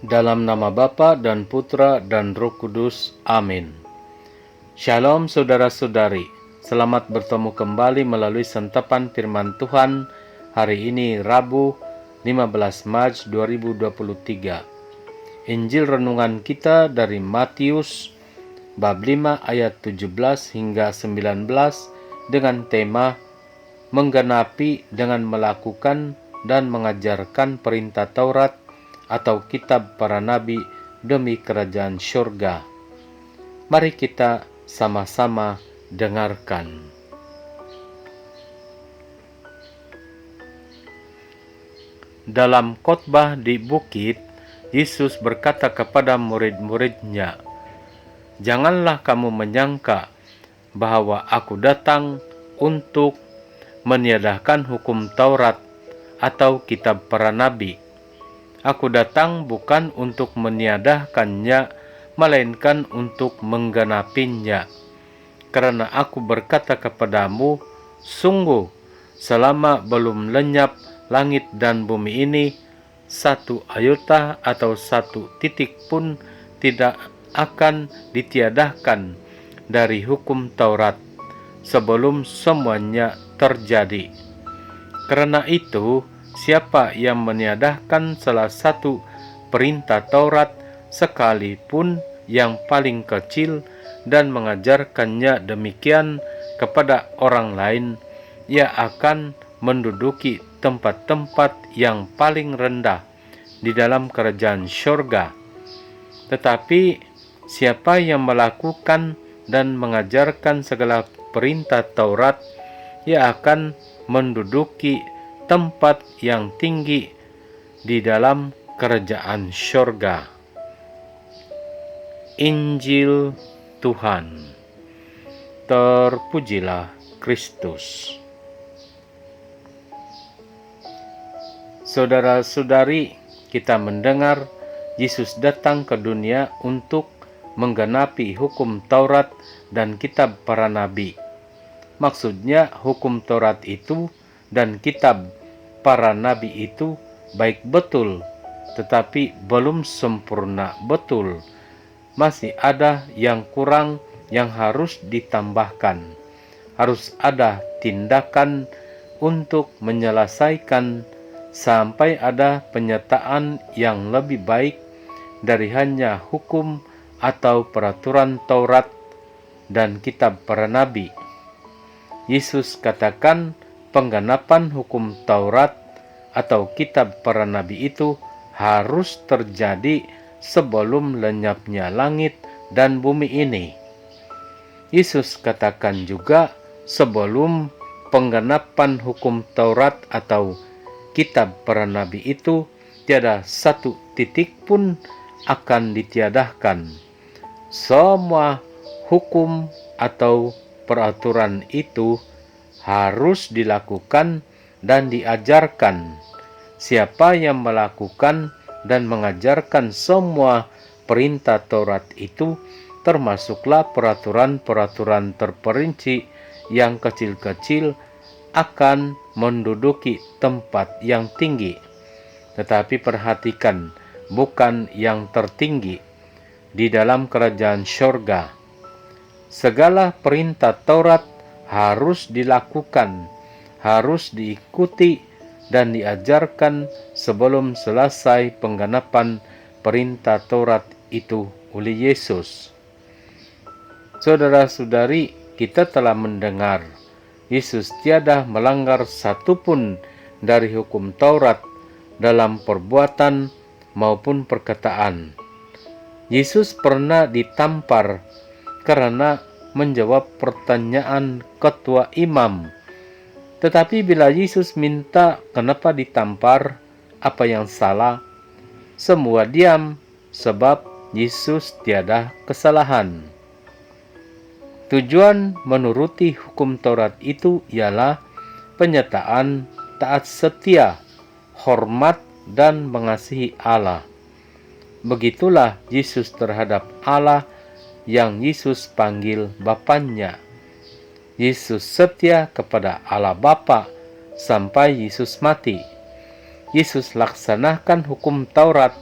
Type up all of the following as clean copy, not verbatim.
Dalam nama Bapa dan Putra dan Roh Kudus. Amin. Shalom saudara-saudari. Selamat bertemu kembali melalui santapan firman Tuhan hari ini Rabu 15 Maret 2023. Injil renungan kita dari Matius bab 5 ayat 17 hingga 19 dengan tema menggenapi dengan melakukan dan mengajarkan perintah Taurat atau kitab para nabi demi kerajaan syurga. Mari kita sama-sama dengarkan. Dalam khotbah di bukit, Yesus berkata kepada murid-muridnya, "Janganlah kamu menyangka bahwa aku datang untuk meniadakan hukum Taurat atau kitab para nabi. Aku datang bukan untuk meniadakannya, melainkan untuk menggenapinya. Karena aku berkata kepadamu, sungguh, selama belum lenyap langit dan bumi ini, satu iota atau satu titik pun tidak akan ditiadakan dari hukum Taurat sebelum semuanya terjadi. Karena itu, siapa yang meniadakan salah satu perintah Taurat sekalipun yang paling kecil dan mengajarkannya demikian kepada orang lain, ia akan menduduki tempat-tempat yang paling rendah di dalam kerajaan syurga. Tetapi siapa yang melakukan dan mengajarkan segala perintah Taurat, ia akan menduduki tempat yang tinggi di dalam kerajaan syurga." Injil Tuhan. Terpujilah Kristus. Saudara-saudari, kita mendengar Yesus datang ke dunia untuk menggenapi hukum Taurat dan kitab para nabi. Maksudnya hukum Taurat itu dan kitab para nabi itu baik betul, tetapi belum sempurna betul. Masih ada yang kurang yang harus ditambahkan. Harus ada tindakan untuk menyelesaikan sampai ada penyataan yang lebih baik dari hanya hukum atau peraturan Taurat dan kitab para nabi. Yesus katakan penggenapan hukum Taurat atau kitab para nabi itu harus terjadi sebelum lenyapnya langit dan bumi ini. Yesus katakan juga sebelum penggenapan hukum Taurat atau kitab para nabi itu tiada satu titik pun akan ditiadakan. Semua hukum atau peraturan itu harus dilakukan dan diajarkan. Siapa yang melakukan dan mengajarkan semua perintah Taurat itu, termasuklah peraturan-peraturan terperinci yang kecil-kecil, akan menduduki tempat yang tinggi. Tetapi perhatikan, bukan yang tertinggi di dalam kerajaan syurga. Segala perintah Taurat harus dilakukan, harus diikuti dan diajarkan sebelum selesai penggenapan perintah Taurat itu oleh Yesus. Saudara-saudari, kita telah mendengar Yesus tiada melanggar satupun dari hukum Taurat dalam perbuatan maupun perkataan. Yesus pernah ditampar karena menjawab pertanyaan ketua imam. Tetapi bila Yesus minta kenapa ditampar, apa yang salah, semua diam sebab Yesus tiada kesalahan. Tujuan menuruti hukum Taurat itu ialah penyataan taat setia, hormat dan mengasihi Allah. Begitulah Yesus terhadap Allah yang Yesus panggil Bapanya. Yesus setia kepada Allah Bapa sampai Yesus mati. Yesus laksanakan hukum Taurat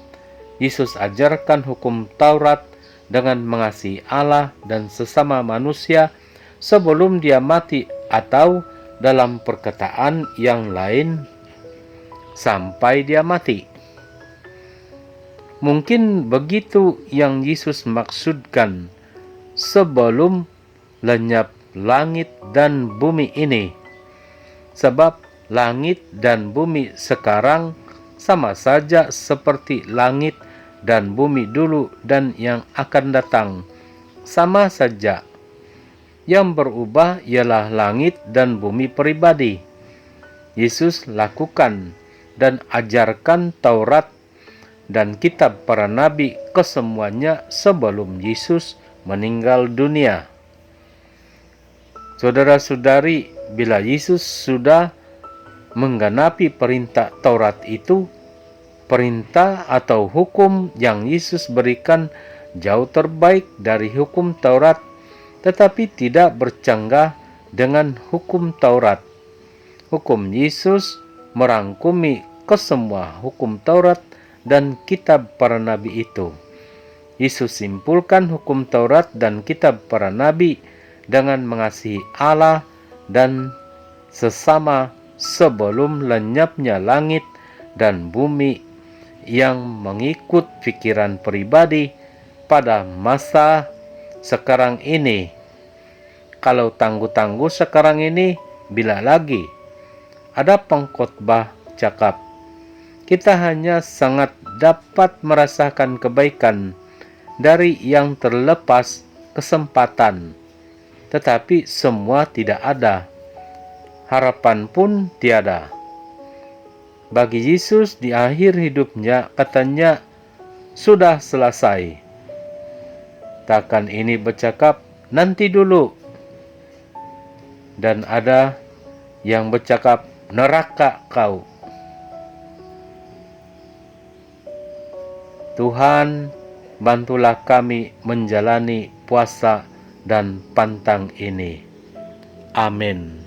Yesus ajarkan hukum Taurat dengan mengasihi Allah dan sesama manusia sebelum dia mati, atau dalam perkataan yang lain, sampai dia mati. Mungkin begitu yang Yesus maksudkan sebelum lenyap langit dan bumi ini. Sebab langit dan bumi sekarang sama saja seperti langit dan bumi dulu dan yang akan datang. Sama saja. Yang berubah ialah langit dan bumi pribadi. Yesus lakukan dan ajarkan Taurat dan kitab para nabi kesemuanya sebelum Yesus meninggal dunia. Saudara-saudari, bila Yesus sudah menggenapi perintah Taurat itu, perintah atau hukum yang Yesus berikan jauh terbaik dari hukum Taurat, tetapi tidak bercanggah dengan hukum Taurat. Hukum Yesus merangkumi kesemua hukum Taurat dan kitab para nabi itu. Yesus simpulkan hukum Taurat dan kitab para nabi dengan mengasihi Allah dan sesama sebelum lenyapnya langit dan bumi yang mengikut pikiran pribadi pada masa sekarang ini. Kalau tangguh-tangguh sekarang ini, bila lagi ada pengkhotbah cakap, kita hanya sangat dapat merasakan kebaikan dari yang terlepas kesempatan, tetapi semua tidak ada, harapan pun tiada. Bagi Yesus di akhir hidupnya, katanya, sudah selesai. Takkan ini bercakap, nanti dulu. Dan ada yang bercakap, neraka kau. Tuhan, bantulah kami menjalani puasa dan pantang ini. Amin.